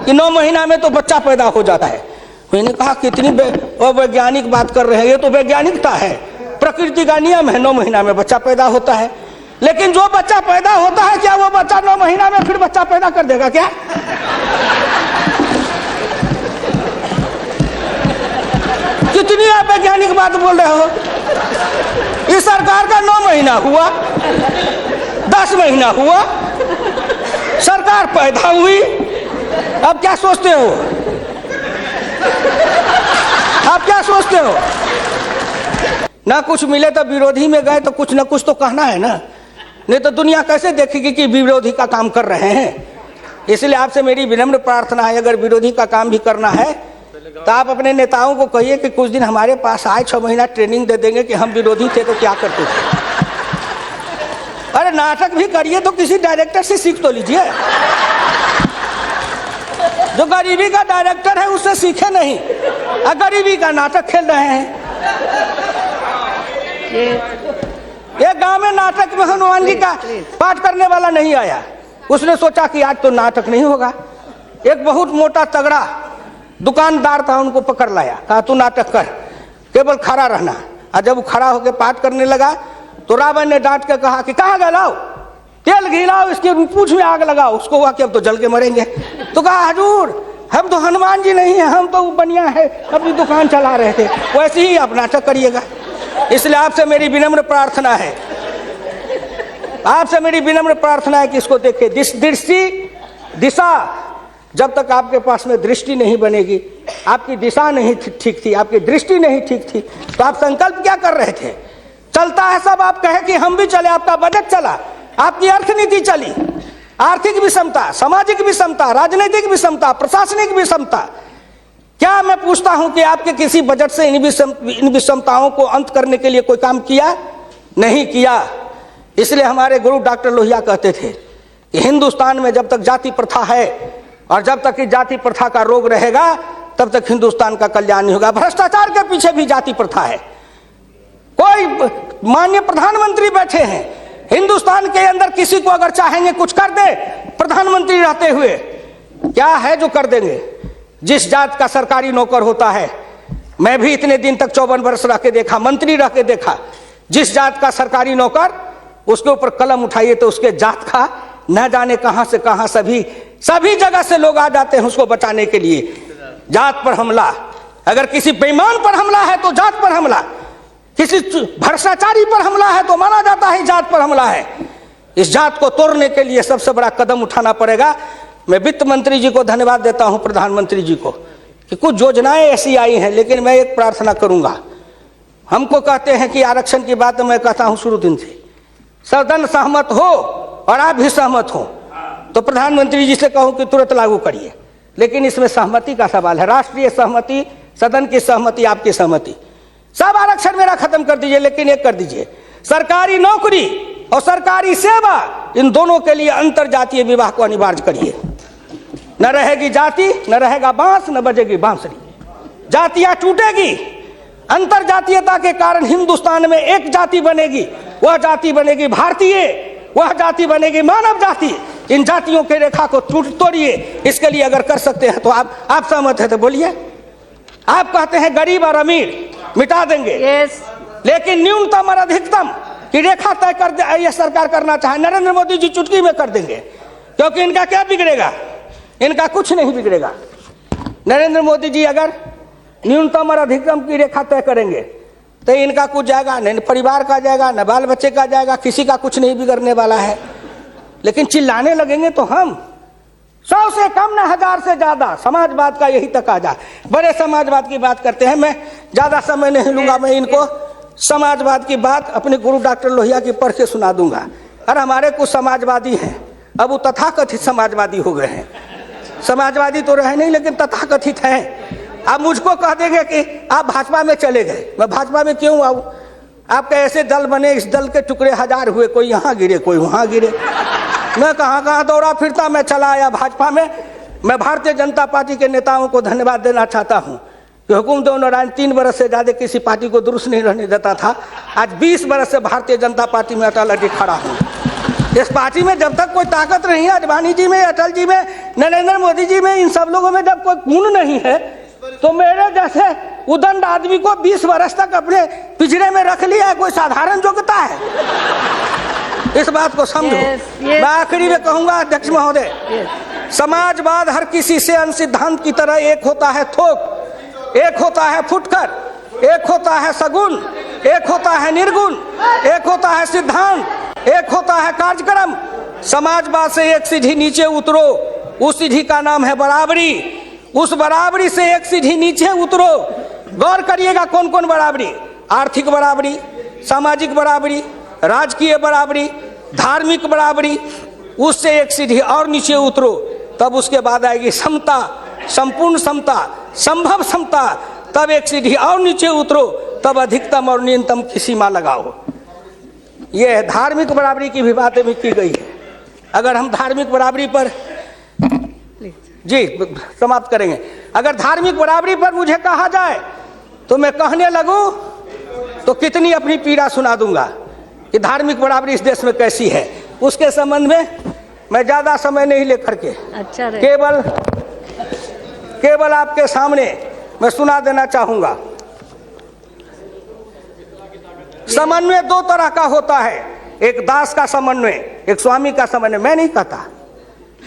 कि 9 महीना में तो बच्चा पैदा हो जाता है। मैंने कहा कितनी वैज्ञानिक बात कर रहे हैं, ये तो वैज्ञानिकता है, प्रकृति का नियम है, 9 महीना में बच्चा पैदा होता है। लेकिन जो बच्चा पैदा होता है, क्या वो बच्चा 9 महीना में फिर बच्चा पैदा कर देगा क्या? कितनी आप वैज्ञानिक बात बोल रहे हो। इस सरकार का 9 महीना हुआ, 10 महीना हुआ, सरकार पैदा हुई, अब क्या सोचते हो? आप क्या सोचते हो? ना कुछ मिले तो विरोधी में गए तो कुछ ना कुछ तो कहना है ना, नहीं तो दुनिया कैसे देखेगी कि विरोधी का काम कर रहे हैं। इसलिए आपसे मेरी विनम्र प्रार्थना है, अगर विरोधी का काम भी करना है तो आप अपने नेताओं को कहिए कि कुछ दिन हमारे पास आए, 6 महीना ट्रेनिंग दे देंगे कि हम विरोधी थे तो क्या करते थे। अरे नाटक भी करिए तो किसी डायरेक्टर से सीख तो लीजिए। जो गरीबी का डायरेक्टर है उससे सीखे नहीं, गरीबी का नाटक खेल रहे हैं। एक गांव में नाटक में हनुमान जी का पाठ करने वाला नहीं आया, उसने सोचा कि आज तो नाटक नहीं होगा। एक बहुत मोटा तगड़ा दुकानदार था, उनको पकड़ लाया, कहा तू नाटक कर, केवल खड़ा रहना। और जब वो खड़ा होकर पाठ करने लगा तो रावण ने डांट के कहा कि कहाँ गलाओ, तेल घिलाओ, इसके पूंछ में आग लगाओ। उसको हुआ कि अब तो जल के मरेंगे। तो कहा हजूर हम तो हनुमान जी नहीं है, हम तो बनिया है, अपनी दुकान चला रहे थे। वैसे ही आप नाटक करिएगा। इसलिए आपसे मेरी विनम्र प्रार्थना है, आपसे मेरी विनम्र प्रार्थना है कि इसको देखिए। दृष्टि दिशा, जब तक आपके पास में दृष्टि नहीं बनेगी, आपकी दिशा नहीं ठीक थी, आपकी दृष्टि नहीं ठीक थी, तो आप संकल्प क्या कर रहे थे? चलता है सब, आप कहे कि हम भी चले, आपका बजट चला, आपकी अर्थनीति चली, आर्थिक विषमता, सामाजिक विषमता, राजनीतिक विषमता, प्रशासनिक विषमता। क्या मैं पूछता हूं कि आपके किसी बजट से इन विषमताओं को अंत करने के लिए कोई काम किया? नहीं किया। इसलिए हमारे गुरु डॉक्टर लोहिया कहते थे कि हिंदुस्तान में जब तक जाति प्रथा है और जब तक कि जाति प्रथा का रोग रहेगा तब तक हिंदुस्तान का कल्याण नहीं होगा। भ्रष्टाचार के पीछे भी जाति प्रथा है। कोई माननीय प्रधानमंत्री बैठे हैं हिंदुस्तान के अंदर, किसी को अगर चाहेंगे कुछ कर दे प्रधानमंत्री रहते हुए, क्या है जो कर देंगे? जिस जात का सरकारी नौकर होता है, मैं भी इतने दिन तक 54 वर्ष रह के देखा, मंत्री रह के देखा, जिस जात का सरकारी नौकर, उसके ऊपर कलम उठाइए तो उसके जात का न जाने कहां से कहां सभी जगह से लोग आ जाते हैं उसको बचाने के लिए। जात पर हमला, अगर किसी बेईमान पर हमला है तो जात पर हमला, किसी भ्रष्टाचारी पर हमला है तो माना जाता है जात पर हमला है। इस जात को तोड़ने के लिए सबसे बड़ा कदम उठाना पड़ेगा। मैं वित्त मंत्री जी को धन्यवाद देता हूं, प्रधानमंत्री जी को, कि कुछ योजनाएं ऐसी आई हैं, लेकिन मैं एक प्रार्थना करूंगा। हमको कहते हैं कि आरक्षण की बात मैं कहता हूं शुरू दिन से, सदन सहमत हो और आप भी सहमत हो तो प्रधानमंत्री जी से कहूं कि तुरंत लागू करिए। लेकिन इसमें सहमति का सवाल है, राष्ट्रीय सहमति, सदन की सहमति, आपकी सहमति। सब आरक्षण मेरा खत्म कर दीजिए, लेकिन एक कर दीजिए, सरकारी नौकरी और सरकारी सेवा, इन दोनों के लिए अंतर जातीय विवाह को अनिवार्य करिए। न रहेगी जाति, न रहेगा बांस, न बजेगी बांसुरी। जातियां टूटेगी, अंतर जातीयता के कारण हिंदुस्तान में एक जाति बनेगी, वह जाति बनेगी भारतीय, वह जाति बनेगी मानव जाति। इन जातियों के रेखा को तोड़िए। इसके लिए अगर कर सकते हैं तो आप सहमत है तो बोलिए। आप कहते हैं गरीब और अमीर मिटा देंगे, लेकिन न्यूनतम और अधिकतम की रेखा तय कर दे, यह सरकार करना चाहे, नरेंद्र मोदी जी चुटकी में कर देंगे, क्योंकि इनका क्या बिगड़ेगा? इनका कुछ नहीं बिगड़ेगा। नरेंद्र मोदी जी अगर न्यूनतम और अधिकतम की रेखा तय करेंगे तो इनका कुछ जाएगा, न परिवार का जाएगा, न बाल बच्चे का जाएगा, किसी का कुछ नहीं बिगड़ने वाला है। लेकिन चिल्लाने लगेंगे तो हम 100 से कम न 1000 से ज्यादा। समाजवाद का यही तकाजा, बड़े समाजवाद की बात करते हैं। मैं ज्यादा समय नहीं लूंगा, मैं इनको समाजवाद की बात अपने गुरु डॉक्टर लोहिया की पढ़ के सुना दूंगा। और हमारे कुछ समाजवादी हैं, अब वो तथाकथित समाजवादी हो गए हैं। समाजवादी तो रहे नहीं, लेकिन तथाकथित हैं। आप मुझको कह देंगे कि आप भाजपा में चले गए, मैं भाजपा में क्यों आऊं? आपके ऐसे दल बने, इस दल के टुकड़े 1000 हुए, कोई यहाँ गिरे, कोई वहां गिरे। मैं कहाँ दौड़ा फिरता, मैं चला आया भाजपा में। मैं भारतीय जनता पार्टी के नेताओं को धन्यवाद देना चाहता हूँ कि हुकुमदेव नारायण 3 बरस से ज्यादा किसी पार्टी को दुरुस्त नहीं रहने देता था। आज 20 बरस से भारतीय जनता पार्टी में अटल अटल खड़ा हूँ। इस पार्टी में जब तक कोई ताकत नहीं है, अडवाणी जी में, अटल जी में, नरेंद्र मोदी जी में, इन सब लोगों में जब कोई गुण नहीं है तो मेरे जैसे उदंड आदमी को 20 वर्ष तक अपने पिंजरे में रख लिया है, कोई साधारण योग्यता है? इस बात को समझो। मैं आखिरी में कहूंगा अध्यक्ष महोदय, समाजवाद हर किसी से अन्य सिद्धांत की तरह एक होता है थोक, एक होता है फुटकर, एक होता है सगुन, एक होता है निर्गुण, एक होता है सिद्धांत, एक होता है कार्यक्रम। समाजवाद से एक सीढ़ी नीचे उतरो, उस सीढ़ी का नाम है बराबरी। उस बराबरी से एक सीढ़ी नीचे उतरो, गौर करिएगा कौन कौन बराबरी, आर्थिक बराबरी, सामाजिक बराबरी, राजकीय बराबरी, धार्मिक बराबरी। उससे एक सीढ़ी और नीचे उतरो, तब उसके बाद आएगी समता, संपूर्ण समता, संभव समता। तब एक सीढ़ी और नीचे उतरो, तब अधिकतम और न्यूनतम की सीमा लगाओ। यह धार्मिक बराबरी की भी बातें भी की गई है। अगर हम धार्मिक बराबरी पर, जी समाप्त करेंगे, अगर धार्मिक बराबरी पर मुझे कहा जाए तो मैं कहने लगूं तो कितनी अपनी पीड़ा सुना दूंगा कि धार्मिक बराबरी इस देश में कैसी है। उसके संबंध में मैं ज्यादा समय नहीं लेकर के केवल आपके सामने मैं सुना देना चाहूंगा। समन्वय दो तरह का होता है, एक दास का समन्वय, एक स्वामी का समन्वय। मैं नहीं कहता,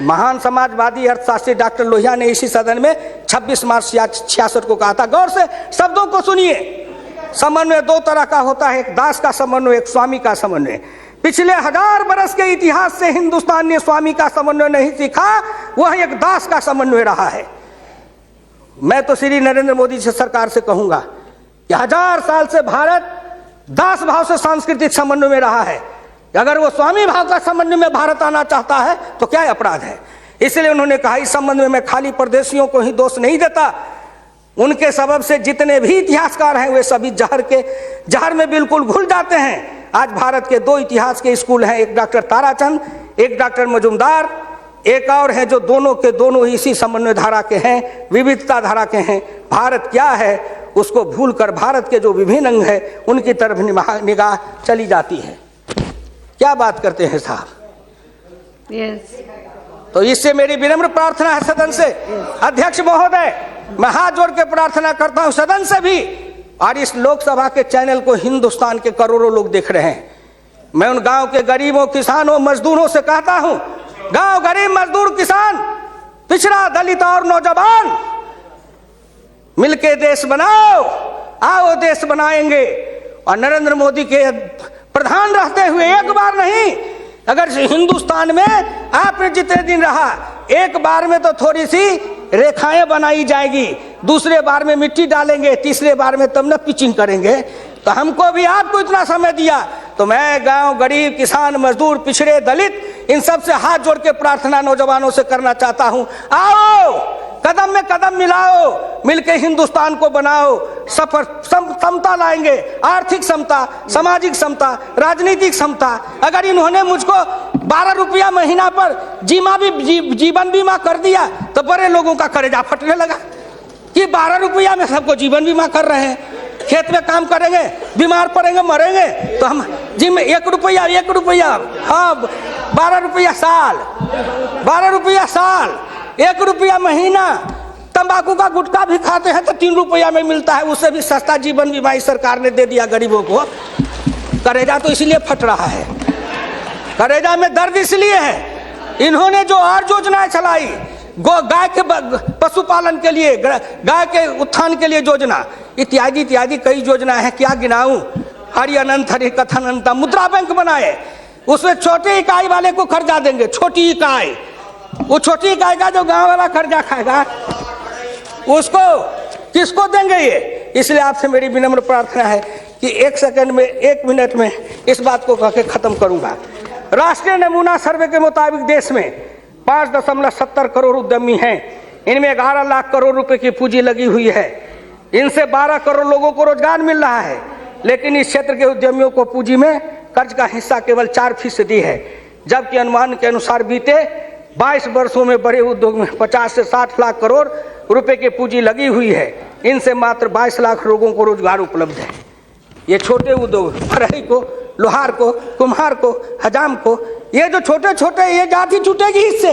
महान समाजवादी अर्थशास्त्री डॉक्टर लोहिया ने इसी सदन में 26 मार्च 66 को कहा था। गौर से शब्दों को सुनिए। समन्वय दो तरह का होता है, एक दास का समन्वय, एक स्वामी का समन्वय। पिछले 1000 बरस के इतिहास से हिंदुस्तान ने स्वामी का समन्वय नहीं सीखा, वह एक दास का समन्वय रहा है। मैं तो श्री नरेंद्र मोदी जी सरकार से कहूंगा कि 1000 साल से भारत दास भाव से सांस्कृतिक समन्वय में रहा है। अगर वो स्वामी भाव का समन्वय में भारत आना चाहता है तो क्या अपराध है? इसलिए उन्होंने कहा इस समन्वय में खाली परदेशियों को ही दोष नहीं देता, उनके सबब से जितने भी इतिहासकार हैं वे सभी जहर में बिल्कुल घुल जाते हैं। आज भारत के 2 इतिहास के स्कूल हैं, एक डॉक्टर ताराचंद, एक डॉक्टर मजुमदार, एक और है जो दोनों के दोनों इसी समन्वय धारा के हैं, विविधता धारा के हैं। भारत क्या है उसको भूलकर भारत के जो विभिन्न अंग है उनकी तरफ निगाह चली जाती है। क्या बात करते हैं साहब? तो इससे मेरी विनम्र प्रार्थना है सदन से, अध्यक्ष महोदय, मैं हाथ जोड़ के प्रार्थना करता हूं सदन से भी, और इस लोकसभा के चैनल को हिंदुस्तान के करोड़ों लोग देख रहे हैं। मैं उन गांव के गरीबों, किसानों, मजदूरों से कहता हूं, गांव गरीब, मजदूर, किसान, पिछड़ा, दलित और नौजवान, मिलके देश बनाओ, आओ देश बनाएंगे। और नरेंद्र मोदी के प्रधान रहते हुए एक बार नहीं, अगर हिंदुस्तान में आपने जितने दिन रहा, एक बार में तो थोड़ी सी रेखाएं बनाई जाएगी, दूसरे बार में मिट्टी डालेंगे, तीसरे बार में तब न पिचिंग करेंगे। तो हमको भी आपको इतना समय दिया, तो मैं गांव गरीब, किसान, मजदूर, पिछड़े, दलित, इन सब से हाथ जोड़ के प्रार्थना नौजवानों से करना चाहता हूं, आओ कदम में कदम मिलाओ, मिलके हिंदुस्तान को बनाओ, सफर समता लाएंगे, आर्थिक समता, सामाजिक समता, राजनीतिक समता। अगर इन्होंने मुझको 12 रुपया महीना पर जीवन बीमा कर दिया तो बड़े लोगों का कलेजा फटने लगा कि 12 रुपया में सबको जीवन बीमा कर रहे हैं। खेत में काम करेंगे, बीमार पड़ेंगे, मरेंगे, तो हम जिम 1 रुपया, हाँ 12 रुपया साल, 12 रुपया साल, 1 रुपया महीना। तंबाकू का गुटखा भी खाते हैं तो 3 रुपया में मिलता है, उससे भी सस्ता जीवन बीमा इस सरकार ने दे दिया गरीबों को। करेजा तो इसलिए फट रहा है, करेजा में दर्द इसलिए है, इन्होंने जो और योजनाएं चलाई, गाय के पशुपालन के लिए, गाय के उत्थान के लिए योजना, इत्यादि इत्यादि कई योजनाएं हैं, क्या गिनाऊं। हरि अनंत हरि कथन अनंत। मुद्रा बैंक बनाए, उसमें छोटी इकाई वाले को कर्जा देंगे, छोटी इकाई, वो छोटी इकाई का जो गांव वाला कर्जा खाएगा उसको किसको देंगे ये? इसलिए आपसे मेरी विनम्र प्रार्थना है कि 1 सेकंड में, 1 मिनट में इस बात को कह के खत्म करूंगा। राष्ट्रीय नमूना सर्वे के मुताबिक देश में 5.70 करोड़ उद्यमी हैं, इनमें 11 लाख करोड़ रुपए की पूंजी लगी हुई है, इनसे 12 करोड़ लोगों को रोजगार मिल रहा है। लेकिन इस क्षेत्र के उद्यमियों को पूंजी में कर्ज का हिस्सा केवल 4% है, जबकि अनुमान के अनुसार बीते 22 वर्षों में बड़े उद्योग में 50 से 60 लाख करोड़ रुपए की पूंजी लगी हुई है, इनसे मात्र 22 लाख लोगों को रोजगार उपलब्ध है। ये छोटे उद्योग, फरहरी को, लोहार को, कुम्हार को, हजाम को, ये जो छोटे छोटे, ये जाति छूटेगी इससे।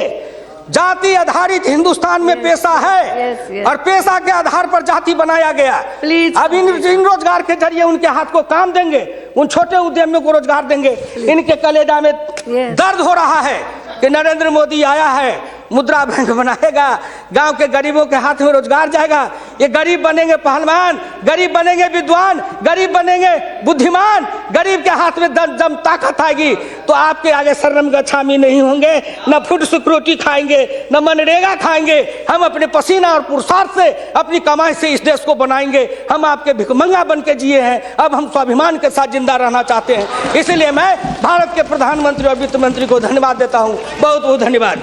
जाति आधारित हिंदुस्तान में पेशा है और पेशा के आधार पर जाति बनाया गया। अब इन रोजगार के जरिए उनके हाथ को काम देंगे, उन छोटे उद्यमियों को रोजगार देंगे। इनके कलेजा में दर्द हो रहा है कि नरेंद्र मोदी आया है, मुद्रा बैंक बनाएगा, गांव के गरीबों के हाथ में रोजगार जाएगा। ये गरीब बनेंगे पहलवान, गरीब बनेंगे विद्वान, गरीब बनेंगे बुद्धिमान, गरीब के हाथ में दम ताकत आएगी तो आपके आगे शर्म गच्छामी नहीं होंगे, न फूड सिक्योरिटी खाएंगे, न मनरेगा खाएंगे। हम अपने पसीना और पुरुषार्थ से अपनी कमाई से इस देश को बनाएंगे। हम आपके भिखमंगा बन के जिए हैं, अब हम स्वाभिमान के साथ जिंदा रहना चाहते हैं। इसलिए मैं भारत के प्रधानमंत्री और वित्त मंत्री को धन्यवाद देता हूँ। बहुत बहुत धन्यवाद।